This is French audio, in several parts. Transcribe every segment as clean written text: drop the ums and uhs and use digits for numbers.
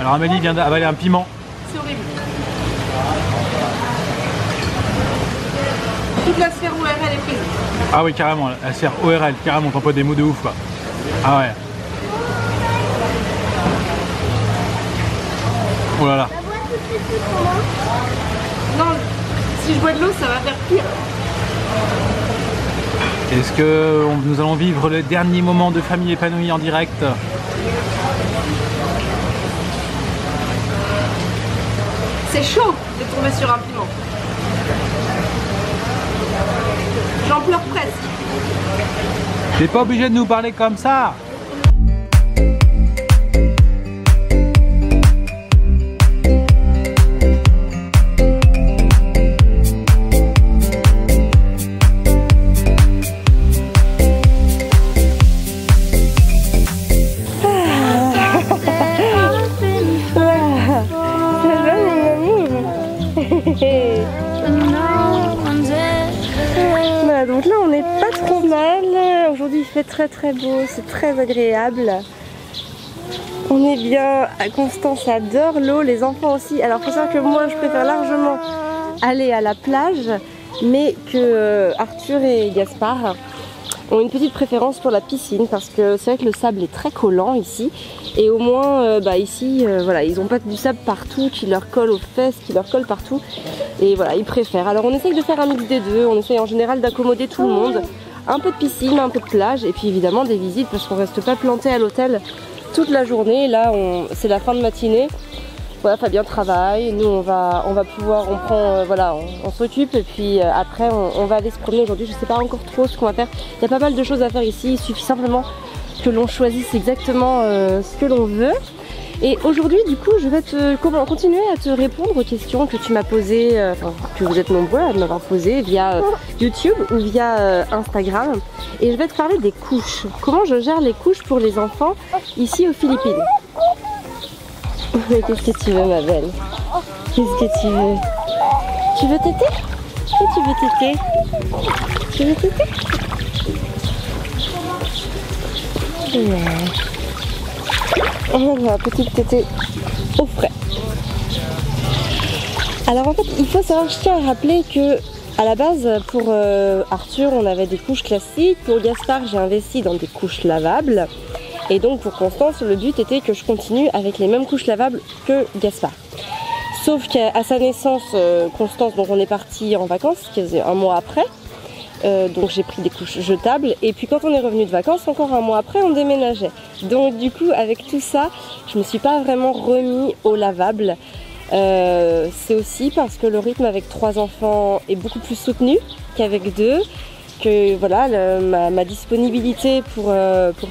Alors Amélie vient d'avaler un piment. C'est horrible. Toute la sphère ORL est prise. Ah oui, carrément, la sphère ORL, carrément, t'emploies des mots de ouf quoi. Ah ouais. Oh là là. Non, si je bois de l'eau, ça va faire pire. Est-ce que nous allons vivre le dernier moment de famille épanouie en direct? C'est chaud de tomber sur un piment. J'en pleure presque. T'es pas obligé de nous parler comme ça. Voilà, donc là on n'est pas trop mal. Aujourd'hui il fait très beau, c'est très agréable. On est bien. Constance adore l'eau, les enfants aussi. Alors faut savoir que moi je préfère largement aller à la plage, mais que Arthur et Gaspard ont une petite préférence pour la piscine parce que c'est vrai que le sable est très collant ici et au moins ici voilà, ils n'ont pas du sable partout qui leur colle aux fesses, qui leur colle partout et voilà, ils préfèrent. Alors on essaye de faire un mix des deux, on essaye en général d'accommoder tout le monde, un peu de piscine, un peu de plage et puis évidemment des visites parce qu'on reste pas planté à l'hôtel toute la journée. Là c'est la fin de matinée. Voilà, Fabien travaille, nous on va pouvoir, on prend, voilà, on s'occupe et puis après on va aller se promener aujourd'hui. Je sais pas encore trop ce qu'on va faire, il y a pas mal de choses à faire ici, il suffit simplement que l'on choisisse exactement ce que l'on veut. Et aujourd'hui du coup je vais continuer à te répondre aux questions que tu m'as posées, que vous êtes nombreux à m'avoir posées via YouTube ou via Instagram. Et je vais te parler des couches, comment je gère les couches pour les enfants ici aux Philippines. Mais qu'est-ce que tu veux ma belle? Qu'est-ce que tu veux? Tu veux téter? Est-ce que tu veux téter? Tu veux téter? Ouais. Oh la petite tétée au frais. Alors en fait il faut savoir, je tiens à rappeler que à la base pour Arthur on avait des couches classiques, pour Gaspard j'ai investi dans des couches lavables. Et donc pour Constance, le but était que je continue avec les mêmes couches lavables que Gaspard. Sauf qu'à sa naissance, Constance, donc on est parti en vacances, un mois après. Donc j'ai pris des couches jetables. Et puis quand on est revenu de vacances, encore un mois après, on déménageait. Donc du coup, avec tout ça, je me suis pas vraiment remis au lavable. C'est aussi parce que le rythme avec 3 enfants est beaucoup plus soutenu qu'avec 2. Que voilà, ma disponibilité pour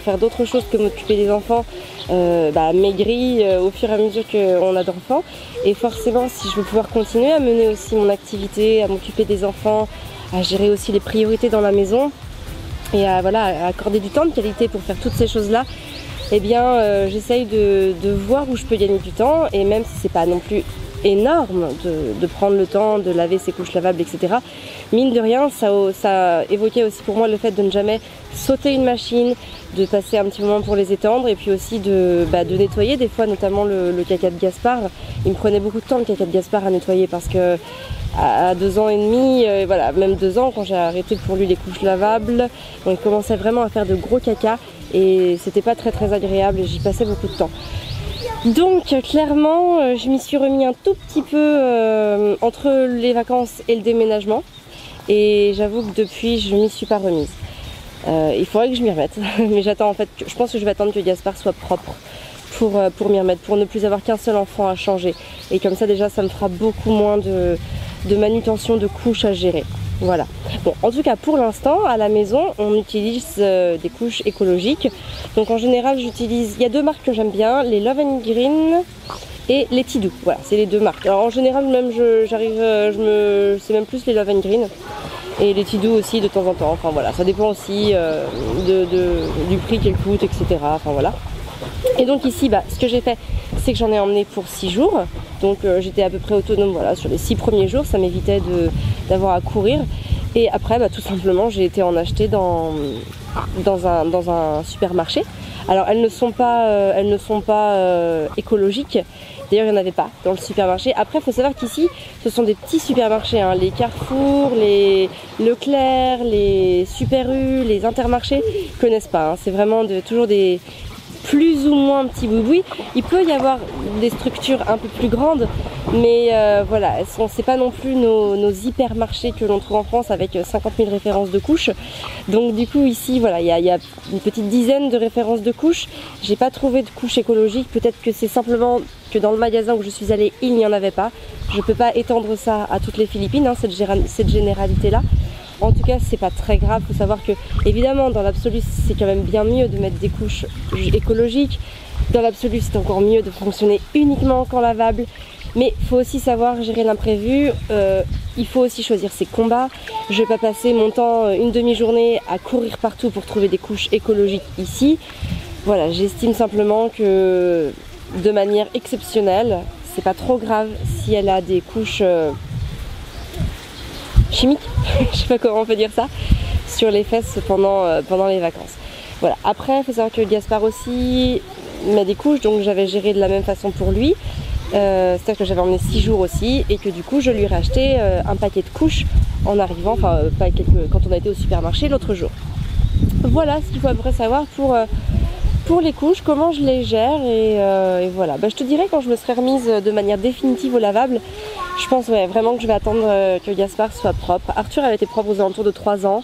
faire d'autres choses que m'occuper des enfants maigrit au fur et à mesure qu'on a d'enfants. Et forcément, si je veux pouvoir continuer à mener aussi mon activité, à m'occuper des enfants, à gérer aussi les priorités dans la maison et à accorder du temps de qualité pour faire toutes ces choses-là, eh bien j'essaye de voir où je peux gagner du temps. Et même si c'est pas non plus énorme de prendre le temps de laver ses couches lavables, etc. Mine de rien, ça évoquait aussi pour moi le fait de ne jamais sauter une machine, de passer un petit moment pour les étendre et puis aussi de nettoyer des fois, notamment le caca de Gaspard. Il me prenait beaucoup de temps le caca de Gaspard à nettoyer parce que à 2 ans et demi, voilà, même 2 ans quand j'ai arrêté pour lui les couches lavables, il commençait vraiment à faire de gros caca et c'était pas très agréable et j'y passais beaucoup de temps. Donc clairement je m'y suis remis un tout petit peu entre les vacances et le déménagement et j'avoue que depuis je m'y suis pas remise. Il faudrait que je m'y remette mais j'attends en fait, je pense que je vais attendre que Gaspard soit propre pour m'y remettre, pour ne plus avoir qu'un seul enfant à changer et comme ça déjà ça me fera beaucoup moins de manutention de couches à gérer. Voilà. Bon, en tout cas pour l'instant à la maison on utilise des couches écologiques. Donc en général j'utilise, il y a 2 marques que j'aime bien, les Love and Green et les Tidou. Voilà, c'est les 2 marques. Alors en général même c'est même plus les Love and Green et les Tidou aussi de temps en temps. Enfin voilà, ça dépend aussi du prix qu'elles coûtent, etc. Enfin voilà. Et donc ici, ce que j'ai fait, c'est que j'en ai emmené pour 6 jours. Donc j'étais à peu près autonome voilà, sur les 6 premiers jours, ça m'évitait d'avoir à courir. Et après, tout simplement, j'ai été en acheter dans dans un supermarché. Alors elles ne sont pas écologiques. D'ailleurs, il n'y en avait pas dans le supermarché. Après, il faut savoir qu'ici, ce sont des petits supermarchés, hein. Les Carrefour, les Leclerc, les Super U, les Intermarchés, ils ne connaissent pas, hein. C'est vraiment toujours des plus ou moins petits boubouis. Il peut y avoir des structures un peu plus grandes, mais voilà, c'est pas non plus nos hypermarchés que l'on trouve en France avec 50 000 références de couches. Donc du coup ici, voilà, il y a une petite dizaine de références de couches. J'ai pas trouvé de couches écologiques. Peut-être que c'est simplement que dans le magasin où je suis allée, il n'y en avait pas. Je peux pas étendre ça à toutes les Philippines, hein, cette généralité-là. En tout cas, c'est pas très grave. Il faut savoir que, évidemment, dans l'absolu, c'est quand même bien mieux de mettre des couches écologiques. Dans l'absolu, c'est encore mieux de fonctionner uniquement qu'en lavable. Mais il faut aussi savoir gérer l'imprévu. Il faut aussi choisir ses combats. Je vais pas passer mon temps, une demi-journée, à courir partout pour trouver des couches écologiques ici. Voilà, j'estime simplement que, de manière exceptionnelle, c'est pas trop grave si elle a des couches chimiques, je sais pas comment on peut dire ça, sur les fesses pendant les vacances. Voilà. Après, il faut savoir que Gaspard aussi met des couches, donc j'avais géré de la même façon pour lui. C'est-à-dire que j'avais emmené 6 jours aussi et que du coup je lui ai racheté un paquet de couches en arrivant, enfin quand on a été au supermarché l'autre jour. Voilà ce qu'il faut à peu près savoir pour les couches, comment je les gère et voilà. Bah, je te dirai quand je me serai remise de manière définitive au lavable. Je pense vraiment que je vais attendre que Gaspard soit propre. Arthur avait été propre aux alentours de 3 ans.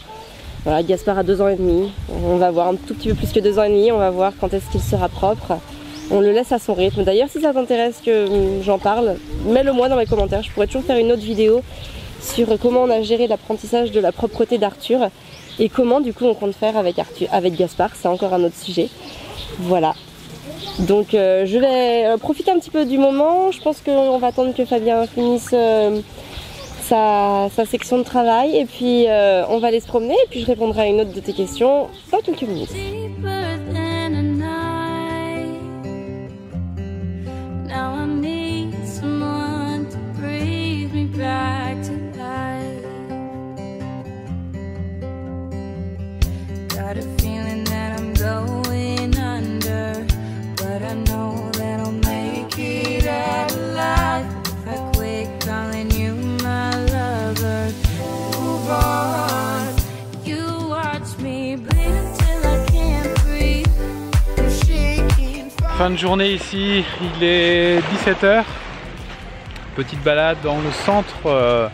Voilà, Gaspard a 2 ans et demi. On va voir un tout petit peu plus que 2 ans et demi. On va voir quand est-ce qu'il sera propre. On le laisse à son rythme. D'ailleurs, si ça t'intéresse que j'en parle, mets-le moi dans les commentaires. Je pourrais toujours faire une autre vidéo sur comment on a géré l'apprentissage de la propreté d'Arthur et comment du coup on compte faire avec Gaspard. C'est encore un autre sujet. Voilà. Donc je vais profiter un petit peu du moment. Je pense qu'on va attendre que Fabien finisse sa section de travail et puis on va aller se promener et puis je répondrai à une autre de tes questions dans quelques minutes. Fin de journée ici, il est 17 h. Petite balade dans le centre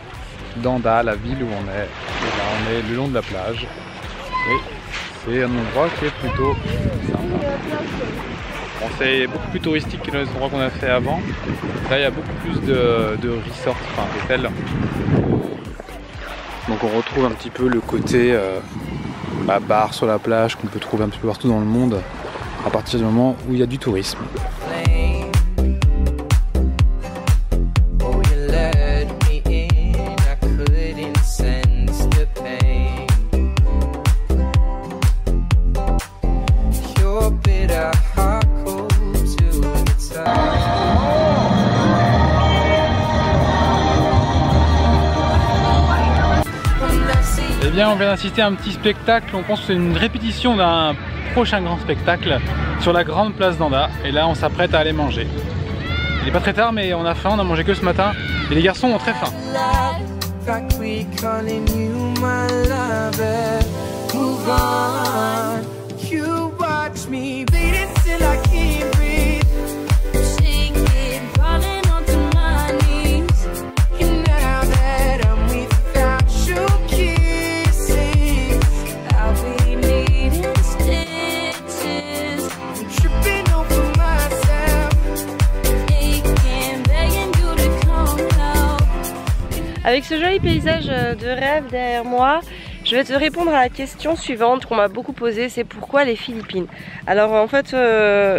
d'Anda, la ville où on est. Et là, on est le long de la plage. Et c'est un endroit qui est plutôt sympa. Bon, c'est beaucoup plus touristique que les endroits qu'on a fait avant. Là, il y a beaucoup plus de resorts, enfin d'hôtels. Donc on retrouve un petit peu le côté bar sur la plage qu'on peut trouver un petit peu partout dans le monde à partir du moment où il y a du tourisme. Eh bien, on vient d'assister à un petit spectacle. On pense que c'est une répétition d'un prochain grand spectacle sur la grande place d'Anda. Et là, on s'apprête à aller manger. Il n'est pas très tard, mais on a faim. On a mangé que ce matin. Et les garçons ont très faim. Avec ce joli paysage de rêve derrière moi, je vais te répondre à la question suivante qu'on m'a beaucoup posée, c'est pourquoi les Philippines? Alors en fait,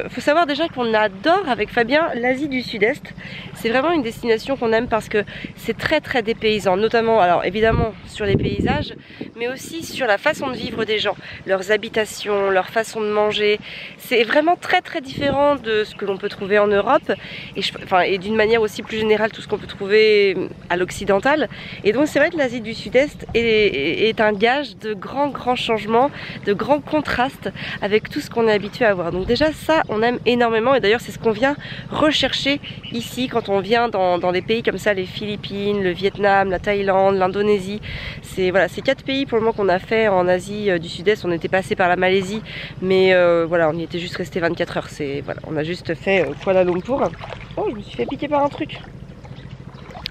faut savoir déjà qu'on adore avec Fabien l'Asie du Sud-Est. C'est vraiment une destination qu'on aime parce que c'est très dépaysant, notamment, alors évidemment sur les paysages, mais aussi sur la façon de vivre des gens, leurs habitations, leur façon de manger. C'est vraiment très différent de ce que l'on peut trouver en Europe et d'une manière aussi plus générale tout ce qu'on peut trouver à l'occidental. Et donc c'est vrai que l'Asie du Sud-Est est un gage de grands changements, de grands contrastes avec tout ce qu'on est habitué à voir. Donc déjà ça on aime énormément et d'ailleurs c'est ce qu'on vient rechercher ici quand on vient dans des pays comme ça, les Philippines, le Vietnam, la Thaïlande, l'Indonésie. C'est voilà, ces 4 pays pour le moment qu'on a fait en Asie du Sud-Est. On était passé par la Malaisie mais voilà, on y était juste resté 24 heures. Voilà, on a juste fait Kuala Lumpur. Oh, je me suis fait piquer par un truc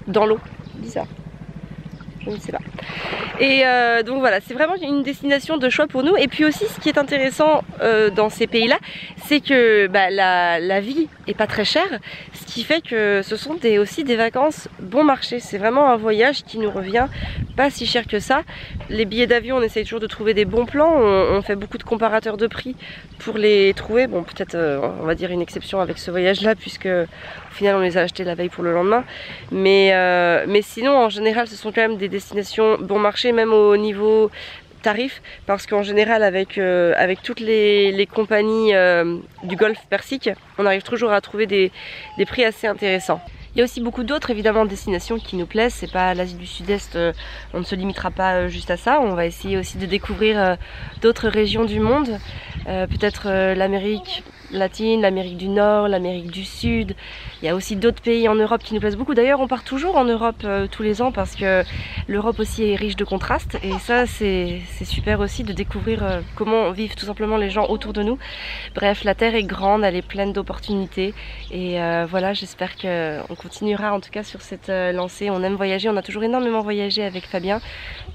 dans l'eau, bizarre. Je ne sais pas. Et donc voilà, c'est vraiment une destination de choix pour nous. Et puis aussi, ce qui est intéressant dans ces pays-là, c'est que la vie est pas très chère, ce qui fait que ce sont aussi des vacances bon marché. C'est vraiment un voyage qui nous revient pas si cher que ça. Les billets d'avion, on essaye toujours de trouver des bons plans. On fait beaucoup de comparateurs de prix pour les trouver. Bon, peut-être on va dire une exception avec ce voyage-là, puisque au final on les a achetés la veille pour le lendemain. Mais sinon, en général, ce sont quand même des destinations bon marché, même au niveau tarif, parce qu'en général avec toutes les compagnies du Golfe Persique, on arrive toujours à trouver des prix assez intéressants. Il y a aussi beaucoup d'autres évidemment destinations qui nous plaisent. C'est pas l'Asie du Sud-Est, on ne se limitera pas juste à ça. On va essayer aussi de découvrir d'autres régions du monde, peut-être l'Amérique latine, l'Amérique du Nord, l'Amérique du Sud. Il y a aussi d'autres pays en Europe qui nous plaisent beaucoup. D'ailleurs, on part toujours en Europe tous les ans parce que l'Europe aussi est riche de contrastes. Et ça, c'est super aussi de découvrir comment vivent tout simplement les gens autour de nous. Bref, la Terre est grande, elle est pleine d'opportunités. Et voilà, j'espère qu'on continuera en tout cas sur cette lancée. On aime voyager, on a toujours énormément voyagé avec Fabien.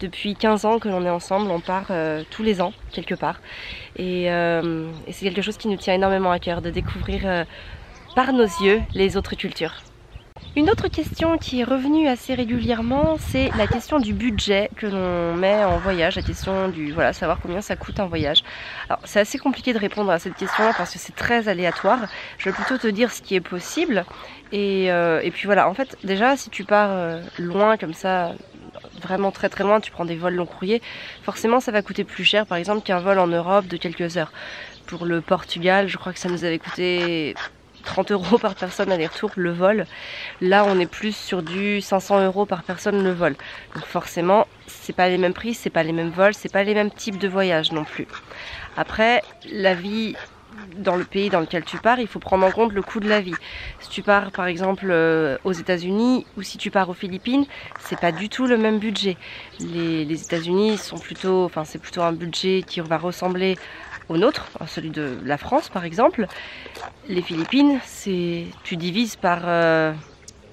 Depuis 15 ans que l'on est ensemble, on part tous les ans quelque part. Et c'est quelque chose qui nous tient énormément à cœur, de découvrir par nos yeux les autres cultures. Une autre question qui est revenue assez régulièrement, c'est la question du budget que l'on met en voyage, la question du savoir combien ça coûte un voyage. Alors c'est assez compliqué de répondre à cette question-là parce que c'est très aléatoire. Je vais plutôt te dire ce qui est possible. Et puis voilà, en fait déjà si tu pars loin comme ça, vraiment très loin, tu prends des vols long courrier, forcément ça va coûter plus cher par exemple qu'un vol en Europe de quelques heures. Pour le Portugal, je crois que ça nous avait coûté 30 € par personne aller-retour le vol. Là on est plus sur du 500 € par personne le vol. Donc forcément c'est pas les mêmes prix, c'est pas les mêmes vols, c'est pas les mêmes types de voyages non plus. Après la vie dans le pays dans lequel tu pars, il faut prendre en compte le coût de la vie. Si tu pars par exemple aux États-Unis ou si tu pars aux Philippines, c'est pas du tout le même budget. Les États-Unis sont plutôt, c'est plutôt un budget qui va ressembler au nôtre, à celui de la France par exemple. Les Philippines, tu divises par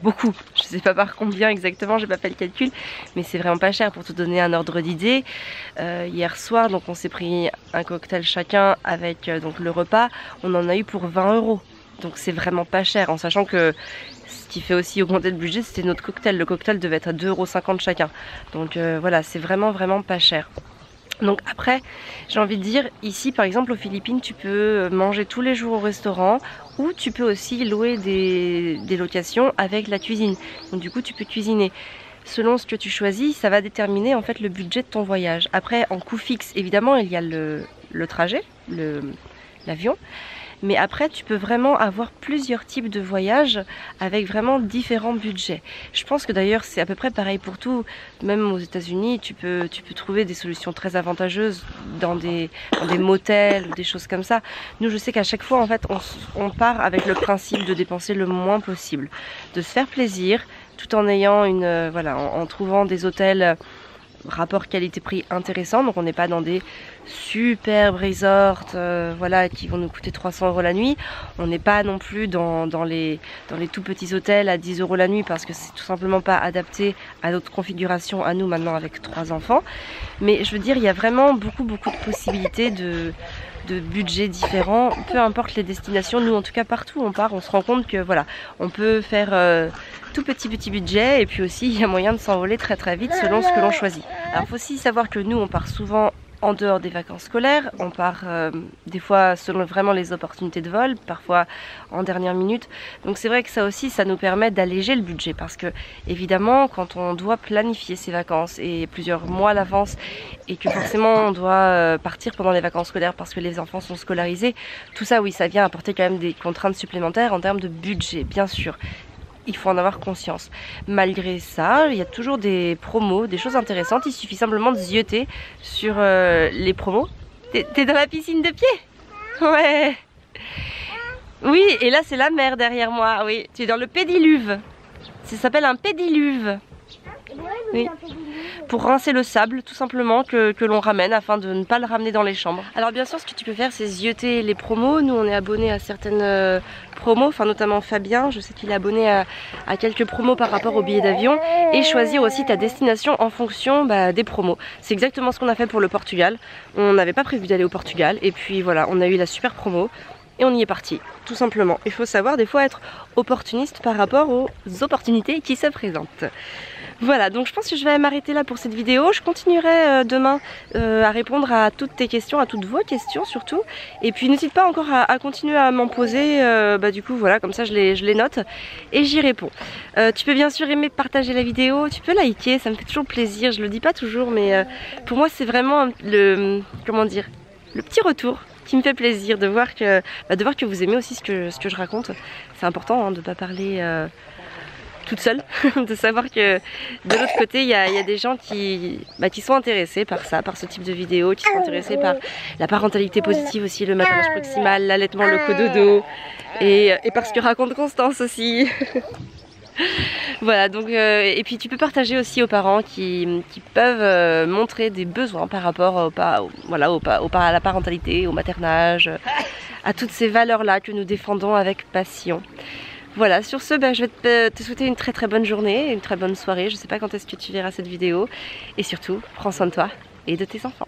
beaucoup, je sais pas par combien exactement, j'ai pas fait le calcul, mais c'est vraiment pas cher. Pour te donner un ordre d'idée, hier soir donc on s'est pris un cocktail chacun avec donc le repas, on en a eu pour 20 €. Donc c'est vraiment pas cher, en sachant que ce qui fait aussi augmenter le budget, c'était notre cocktail. Le cocktail devait être à 2,50 € chacun. Donc voilà, c'est vraiment pas cher. Donc après, j'ai envie de dire, ici par exemple aux Philippines, tu peux manger tous les jours au restaurant ou tu peux aussi louer des locations avec la cuisine. Donc du coup tu peux cuisiner. Selon ce que tu choisis, ça va déterminer en fait le budget de ton voyage. Après en coût fixe, évidemment il y a le trajet, l'avion. Mais après tu peux vraiment avoir plusieurs types de voyages avec vraiment différents budgets. Je pense que d'ailleurs c'est à peu près pareil pour tout. Même aux États-Unis tu peux trouver des solutions très avantageuses dans des motels ou des choses comme ça. Nous je sais qu'à chaque fois en fait on part avec le principe de dépenser le moins possible, de se faire plaisir tout en ayant en trouvant des hôtels rapport qualité-prix intéressant. Donc on n'est pas dans des superbes resorts qui vont nous coûter 300 € la nuit. On n'est pas non plus dans les tout petits hôtels à 10 € la nuit parce que c'est tout simplement pas adapté à notre configuration à nous maintenant avec 3 enfants. Mais je veux dire, il y a vraiment beaucoup de possibilités de budgets différents, peu importe les destinations. Nous en tout cas partout où on part, on se rend compte que on peut faire tout petit budget et puis aussi il y a moyen de s'envoler très vite selon ce que l'on choisit. Alors il faut aussi savoir que nous on part souvent en dehors des vacances scolaires. On part des fois selon vraiment les opportunités de vol, parfois en dernière minute. Donc c'est vrai que ça aussi, ça nous permet d'alléger le budget parce que évidemment quand on doit planifier ses vacances et plusieurs mois à l'avance et que forcément on doit partir pendant les vacances scolaires parce que les enfants sont scolarisés, tout ça oui, ça vient apporter quand même des contraintes supplémentaires en termes de budget, bien sûr. Il faut en avoir conscience. Malgré ça, il y a toujours des promos, des choses intéressantes. Il suffit simplement de zioter sur les promos. T'es dans la piscine de pied? Ouais. Oui, et là c'est la mer derrière moi. Oui, tu es dans le pédiluve. Ça s'appelle un pédiluve. Oui. Pour rincer le sable tout simplement que l'on ramène afin de ne pas le ramener dans les chambres. Alors bien sûr ce que tu peux faire c'est zioter les promos. Nous on est abonné à certaines promos, enfin notamment Fabien, je sais qu'il est abonné à quelques promos par rapport aux billets d'avion, et choisir aussi ta destination en fonction des promos. C'est exactement ce qu'on a fait pour le Portugal. On n'avait pas prévu d'aller au Portugal et puis voilà, on a eu la super promo et on y est parti, tout simplement. Il faut savoir des fois être opportuniste par rapport aux opportunités qui se présentent. Voilà, donc je pense que je vais m'arrêter là pour cette vidéo. Je continuerai demain à répondre à toutes tes questions, à toutes vos questions surtout. Et puis n'hésite pas encore à continuer à m'en poser, du coup voilà, comme ça je les note et j'y réponds. Tu peux bien sûr aimer, partager la vidéo, tu peux liker, ça me fait toujours plaisir, je le dis pas toujours mais pour moi c'est vraiment le petit retour qui me fait plaisir de voir que vous aimez aussi ce que je raconte. C'est important hein, de ne pas parler toute seule, de savoir que de l'autre côté il y a des gens qui sont intéressés par ça, par ce type de vidéo, qui sont intéressés par la parentalité positive aussi, le maternage proximal, l'allaitement, le cododo et par ce que raconte Constance aussi. Voilà, donc et puis tu peux partager aussi aux parents qui peuvent montrer des besoins par rapport à la parentalité, au maternage, à toutes ces valeurs là que nous défendons avec passion. Voilà, sur ce, je vais te souhaiter une très très bonne journée, une très bonne soirée. Je sais pas quand est-ce que tu verras cette vidéo. Et surtout, prends soin de toi et de tes enfants.